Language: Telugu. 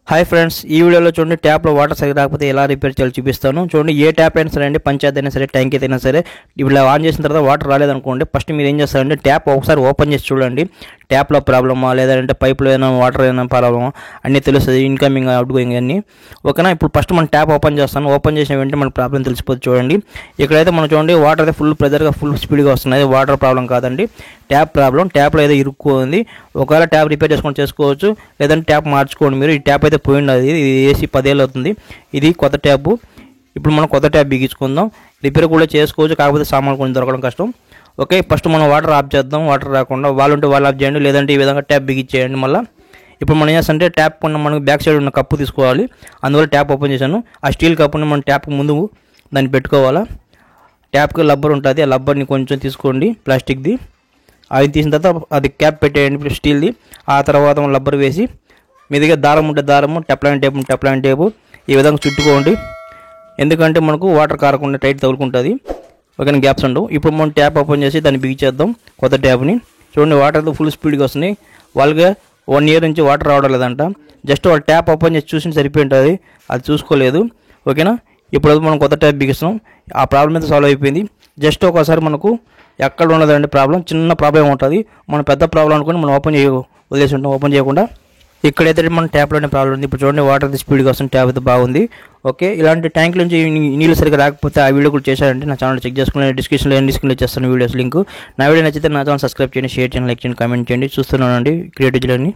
హాయ్ ఫ్రెండ్స్, ఈ వీడియోలో చూడండి ట్యాప్లో వాటర్ సరిగ్గా రాకపోతే ఎలా రిపేర్ చేయాలో చూపిస్తాను. చూడండి, ఏ ట్యాప్ అయినా సరే అండి, పంచాయతీ అయినా సరే, ట్యాంక్ అయినా సరే, ఇప్పుడు ఆన్ చేసిన తర్వాత వాటర్ రాలేదనుకోండి, ఫస్ట్ మీరు ఏం చేస్తారంటే ట్యాప్ ఒకసారి ఓపెన్ చేసి చూడండి. ట్యాప్లో ప్రాబ్లమా లేదంటే పైప్లో ఏమైనా వాటర్ ఏమైనా ప్రాబ్లమా అన్నీ తెలుస్తుంది, ఇన్కమింగ్ అవుట్ గోయింగ్ అన్నీ. ఓకేనా? ఇప్పుడు ఫస్ట్ మనం ట్యాప్ ఓపెన్ చేస్తాను. ఓపెన్ చేసిన వెంటనే మన ప్రాబ్లం తెలిసిపోతుంది. చూడండి, ఇక్కడైతే మనం చూడండి వాటర్ అయితే ఫుల్ ప్రెజర్గా ఫుల్ స్పీడ్గా వస్తుంది. వాటర్ ప్రాబ్లం కాదండి, ట్యాప్ ప్రాబ్లం. ట్యాప్లో ఏదో ఇరుక్కుంది. ఒకవేళ ట్యాప్ రిపేర్ చేసుకోవచ్చు, లేదంటే ట్యాప్ మార్చుకోండి. మీరు ఈ ట్యాప్ అయితే పోయింది, ఇది ఏసీ 10 ఏళ్ళు అవుతుంది. ఇది కొత్త ట్యాప్. ఇప్పుడు మనం కొత్త ట్యాప్ బిగించుకుందాం. రిపేర్ కూడా చేసుకోవచ్చు, కాకపోతే సామాన్లు కొంచెం దొరకడం కష్టం. ఓకే, ఫస్ట్ మనం వాటర్ ఆఫ్ చేద్దాం. వాటర్ రాకుండా వాళ్ళు ఉంటే వాళ్ళు ఆఫ్ చేయండి, లేదంటే ఈ విధంగా ట్యాప్ బిగించేయండి. మళ్ళీ ఇప్పుడు మనం ఏం చేస్తామంటే ట్యాప్ ఉన్న మనకు బ్యాక్ సైడ్ ఉన్న కప్పు తీసుకోవాలి. అందువల్ల ట్యాప్ ఓపెన్ చేశాను. ఆ స్టీల్ కప్పుని మనం ట్యాప్ ముందు దాన్ని పెట్టుకోవాలా. ట్యాప్కి లబ్బర్ ఉంటుంది, ఆ లబ్బర్ని కొంచెం తీసుకోండి, ప్లాస్టిక్ది. అది తీసిన తర్వాత అది క్యాప్ పెట్టేయండి స్టీల్ది. ఆ తర్వాత లబ్బర్ వేసి మీ దగ్గర దారం ఉంటే దారము, టెప్లాన్ టేపు ఈ విధంగా చుట్టుకోండి. ఎందుకంటే మనకు వాటర్ కారకుండా టైట్ తగులుకుంటుంది. ఓకేనా? గ్యాప్స్ ఉండవు. ఇప్పుడు మనం ట్యాప్ ఓపెన్ చేసి దాన్ని బిగించేద్దాం, కొత్త ట్యాప్ని. చూడండి, వాటర్తో ఫుల్ స్పీడ్గా వస్తున్నాయి. వాళ్ళకి 1 ఇయర్ నుంచి వాటర్ రావడం లేదంట. జస్ట్ వాళ్ళు ట్యాప్ ఓపెన్ చేసి చూసి సరిపోయి ఉంటుంది, అది చూసుకోలేదు. ఓకేనా? ఇప్పుడు మనం కొత్త ట్యాప్ బిగిస్తున్నాం. ఆ ప్రాబ్లం అయితే సాల్వ్ అయిపోయింది. జస్ట్ ఒకసారి మనకు ఎక్కడ ఉండదండి ప్రాబ్లం, చిన్న ప్రాబ్లం ఉంటుంది. మనం పెద్ద ప్రాబ్లం అనుకుని మనం వదిలేసి ఉంటాం, ఓపెన్ చేయకుండా. ఇక్కడైతే మన ట్యాప్లోనే ప్రాబ్లం ఉంది. ఇప్పుడు చూడండి, వాటర్ స్పీడ్గా వస్తుంది, ట్యాప్ అయితే బాగుంది. ఓకే, ఇలాంటి ట్యాంక్ నుంచి నీళ్ళు సరిగ్గా రాకపోతే ఆ వీడియో కూడా చేశారంటే నా ఛానల్ చెక్ చేసుకుని డిస్క్రిప్షన్లో చేస్తాను వీడియోస్ లింక్. నా వీడియో నచ్చితే నా ఛానల్ సబ్స్క్రైబ్ చేయండి, షేర్ చేయండి, లైక్ చేయండి, కామెంట్ చేయండి. చూస్తున్నానండి క్రియేటివ్ జర్నీ.